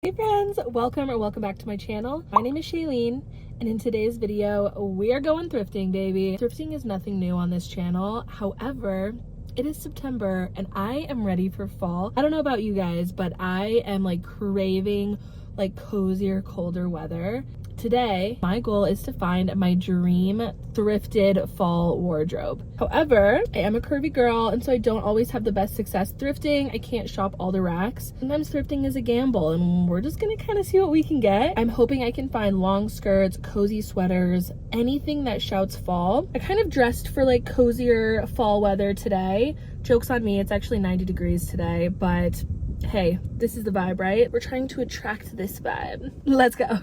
Hey friends, welcome back to my channel. My name is Shailene, and in today's video we are going thrifting, baby. Thrifting is nothing new on this channel. However, it is September and I am ready for fall. I don't know about you guys, but I am like craving like cozier, colder weather. Today, my goal is to find my dream thrifted fall wardrobe. However, I am a curvy girl, and so I don't always have the best success thrifting. I can't shop all the racks. Sometimes thrifting is a gamble, and we're just gonna kind of see what we can get. I'm hoping I can find long skirts, cozy sweaters, anything that shouts fall. I kind of dressed for like cozier fall weather today. Joke's on me, it's actually 90 degrees today, but hey, this is the vibe, right? We're trying to attract this vibe. Let's go.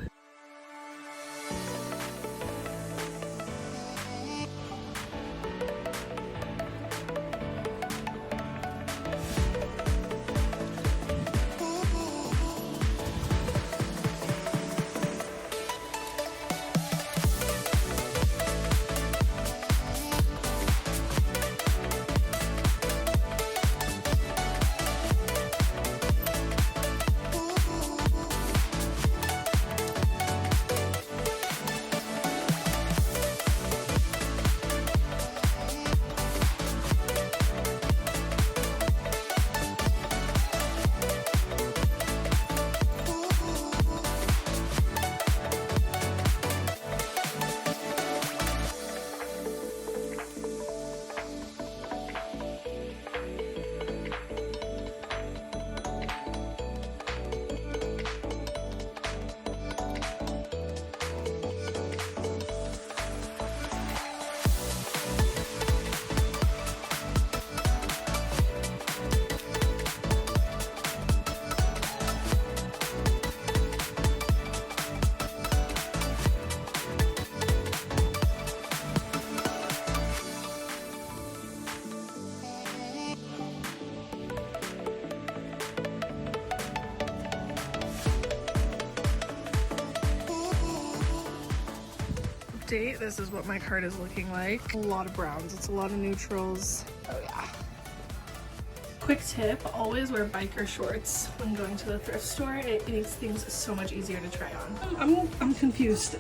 This is what my cart is looking like. A lot of browns, it's a lot of neutrals. Oh yeah. Quick tip, always wear biker shorts when going to the thrift store. It makes things so much easier to try on. I'm confused.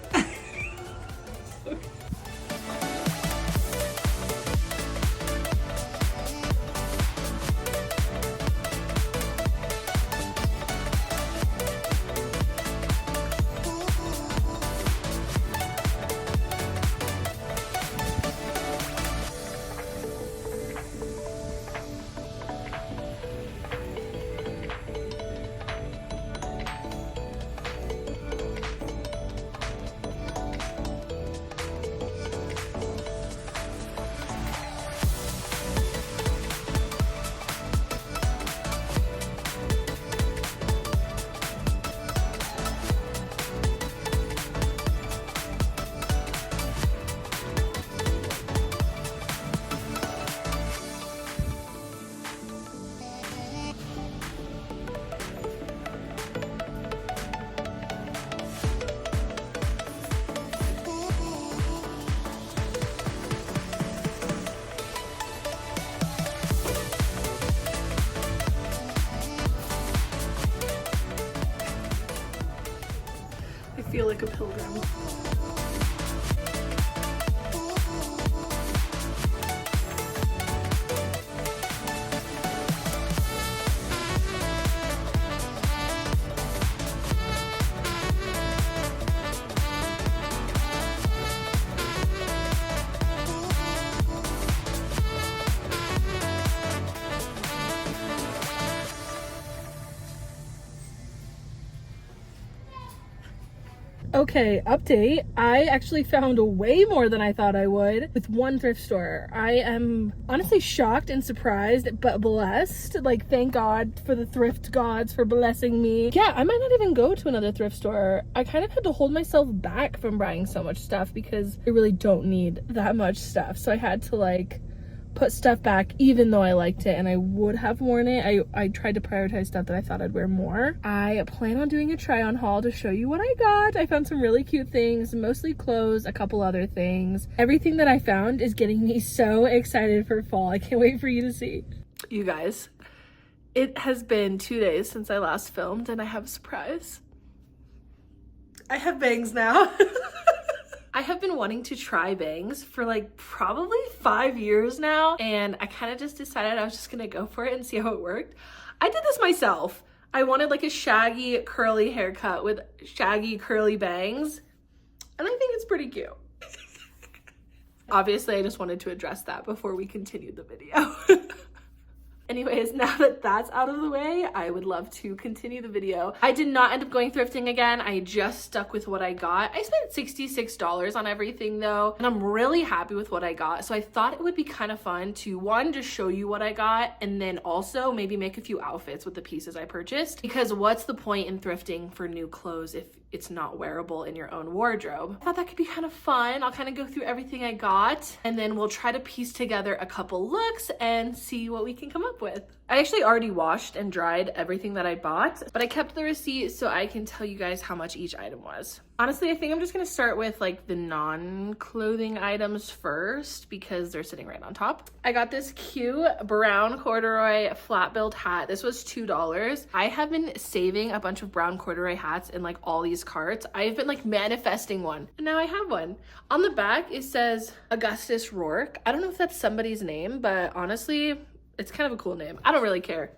I feel like a pilgrim. Okay, update. I actually found way more than I thought I would with one thrift store. I am honestly shocked and surprised, but blessed. Like, thank God for the thrift gods for blessing me. Yeah, I might not even go to another thrift store. I kind of had to hold myself back from buying so much stuff because I really don't need that much stuff. So I had to like put stuff back even though I liked it and I would have worn it. I tried to prioritize stuff that I thought I'd wear more. I plan on doing a try on haul to show you what I got. I found some really cute things, mostly clothes, a couple other things. Everything that I found is getting me so excited for fall. I can't wait for you to see. You guys, It has been 2 days since I last filmed and I have a surprise. I have bangs now. I have been wanting to try bangs for like probably 5 years now, and I kind of just decided I was just gonna go for it and see how it worked. I did this myself. I wanted like a shaggy curly haircut with shaggy curly bangs, and I think it's pretty cute. Obviously, I just wanted to address that before we continued the video. Anyways, now that that's out of the way, I would love to continue the video. I did not end up going thrifting again. I just stuck with what I got. I spent $66 on everything though, and I'm really happy with what I got. So I thought it would be kind of fun to, one, just show you what I got, and then also maybe make a few outfits with the pieces I purchased. Because what's the point in thrifting for new clothes if it's not wearable in your own wardrobe? I thought that could be kind of fun. I'll kind of go through everything I got, and then we'll try to piece together a couple looks and see what we can come up with. I actually already washed and dried everything that I bought, but I kept the receipt so I can tell you guys how much each item was. Honestly, I think I'm just gonna start with like the non-clothing items first because they're sitting right on top. I got this cute brown corduroy flat billed hat. This was $2. I have been saving a bunch of brown corduroy hats in like all these carts. I've been like manifesting one, and now I have one. On the back, it says Augustus Rourke. I don't know if that's somebody's name, but honestly, it's kind of a cool name. I don't really care.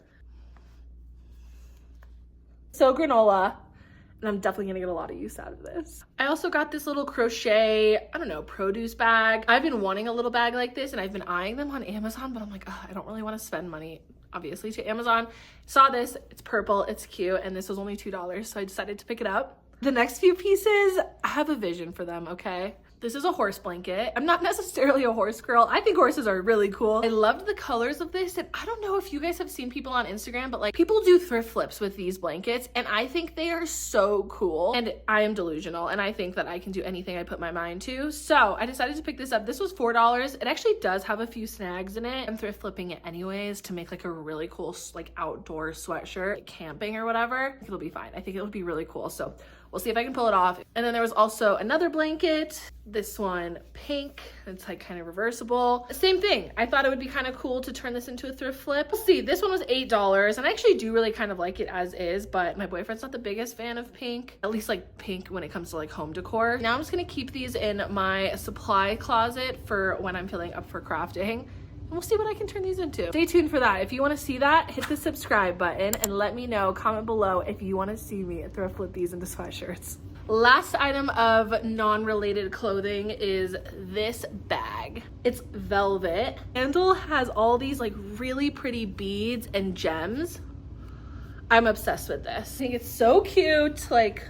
So granola, and I'm definitely gonna get a lot of use out of this. I also got this little crochet, I don't know, produce bag. I've been wanting a little bag like this, and I've been eyeing them on Amazon, but I'm like, oh, I don't really want to spend money, obviously, to Amazon. Saw this, it's purple, it's cute, and this was only $2, so I decided to pick it up. The next few pieces, I have a vision for them, okay? This is a horse blanket. I'm not necessarily a horse girl. I think horses are really cool. I loved the colors of this, and I don't know if you guys have seen people on Instagram, but like people do thrift flips with these blankets, and I think they are so cool. And I am delusional, and I think that I can do anything I put my mind to. So I decided to pick this up. This was $4. It actually does have a few snags in it. I'm thrift flipping it anyways to make like a really cool like outdoor sweatshirt, like camping or whatever. I think it'll be fine. I think it'll be really cool. So we'll see if I can pull it off. And then there was also another blanket. This one pink, it's like kind of reversible. Same thing. I thought it would be kind of cool to turn this into a thrift flip. We'll see. This one was $8, and I actually do really kind of like it as is, but my boyfriend's not the biggest fan of pink, at least like pink when it comes to like home decor. Now I'm just gonna keep these in my supply closet for when I'm feeling up for crafting. And we'll see what I can turn these into. Stay tuned for that. If you want to see that, hit the subscribe button and let me know, comment below if you want to see me thrift flip these into sweatshirts. Last item of non-related clothing is this bag. It's velvet. Handle has all these like really pretty beads and gems. I'm obsessed with this. I think it's so cute, like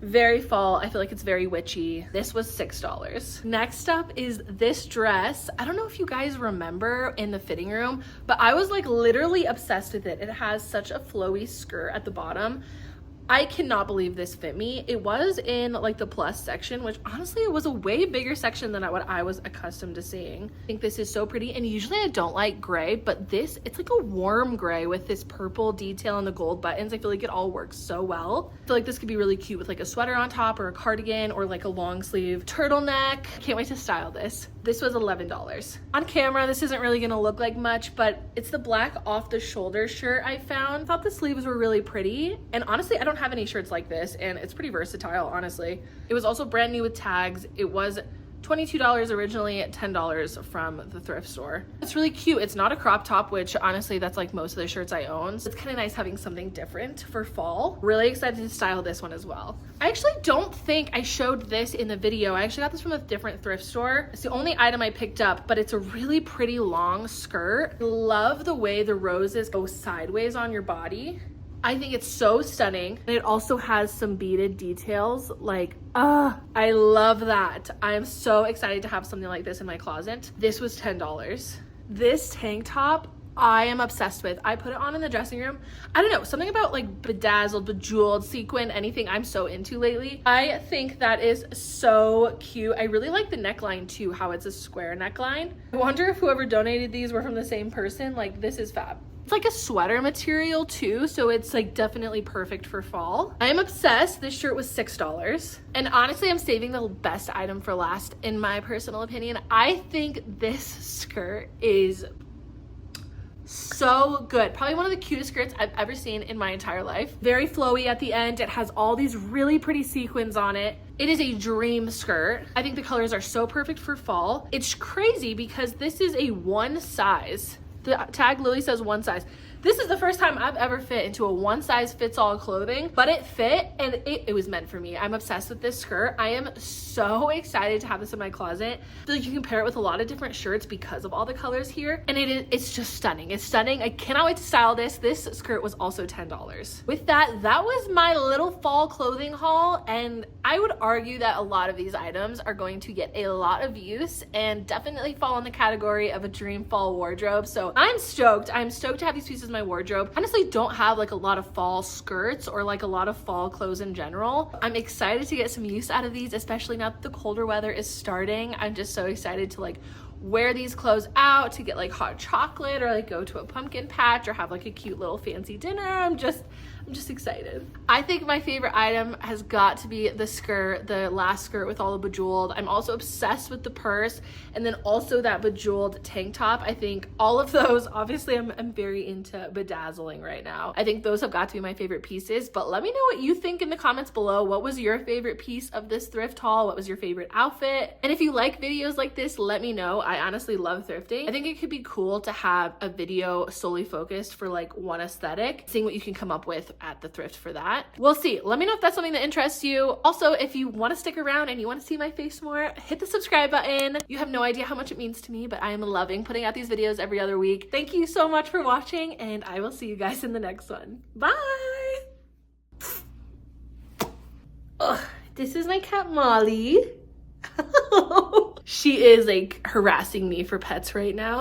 very fall. I feel like it's very witchy. This was $6. Next up is this dress. I don't know if you guys remember in the fitting room, but I was like literally obsessed with it. It has such a flowy skirt at the bottom. I cannot believe this fit me. It was in like the plus section, which honestly it was a way bigger section than what I was accustomed to seeing. I think this is so pretty, and usually I don't like gray, but this, it's like a warm gray with this purple detail and the gold buttons. I feel like it all works so well. I feel like this could be really cute with like a sweater on top or a cardigan or like a long sleeve turtleneck. Can't wait to style this. This was $11. On camera, this isn't really gonna look like much, but it's the black off the shoulder shirt I found. Thought the sleeves were really pretty, and honestly, I don't have any shirts like this, and it's pretty versatile, honestly. It was also brand new with tags. It was $22 originally, $10 from the thrift store. It's really cute. It's not a crop top, which honestly, that's like most of the shirts I own. So it's kind of nice having something different for fall. Really excited to style this one as well. I actually don't think I showed this in the video. I actually got this from a different thrift store. It's the only item I picked up, but it's a really pretty long skirt. I love the way the roses go sideways on your body. I think it's so stunning. And it also has some beaded details. Like, I love that. I am so excited to have something like this in my closet. This was $10. This tank top, I am obsessed with. I put it on in the dressing room. I don't know, something about like bedazzled, bejeweled, sequin, anything I'm so into lately. I think that is so cute. I really like the neckline too, how it's a square neckline. I wonder if whoever donated these were from the same person. Like, this is fab. It's like a sweater material too, so it's like definitely perfect for fall. I am obsessed. This shirt was $6. And honestly, I'm saving the best item for last, in my personal opinion. I think this skirt is So good. Probably one of the cutest skirts I've ever seen in my entire life. Very flowy at the end. It has all these really pretty sequins on it. It is a dream skirt. I think the colors are so perfect for fall. It's crazy because this is a one size. The tag literally says one size. This is the first time I've ever fit into a one size fits all clothing, but it fit and it was meant for me. I'm obsessed with this skirt. I am so excited to have this in my closet. I feel like you can pair it with a lot of different shirts because of all the colors here. And it's just stunning. It's stunning. I cannot wait to style this. This skirt was also $10. With that was my little fall clothing haul. And I would argue that a lot of these items are going to get a lot of use and definitely fall in the category of a dream fall wardrobe. So I'm stoked. I'm stoked to have these pieces in my wardrobe. Honestly, don't have like a lot of fall skirts or like a lot of fall clothes in general. I'm excited to get some use out of these, especially now that the colder weather is starting. I'm just so excited to like wear these clothes out to get like hot chocolate or like go to a pumpkin patch or have like a cute little fancy dinner. I'm just excited. I think my favorite item has got to be the skirt, the last skirt with all the bejeweled. I'm also obsessed with the purse and then also that bejeweled tank top. I think all of those, obviously I'm very into bedazzling right now. I think those have got to be my favorite pieces, but let me know what you think in the comments below. What was your favorite piece of this thrift haul? What was your favorite outfit? And if you like videos like this, let me know. I honestly love thrifting. I think it could be cool to have a video solely focused for like one aesthetic, seeing what you can come up with at the thrift for that. We'll see. Let me know if that's something that interests you. Also, if you want to stick around and you want to see my face more, hit the subscribe button. You have no idea how much it means to me, but I am loving putting out these videos every other week. Thank you so much for watching, and I will see you guys in the next one. Bye! Ugh, this is my cat Molly. She is like harassing me for pets right now.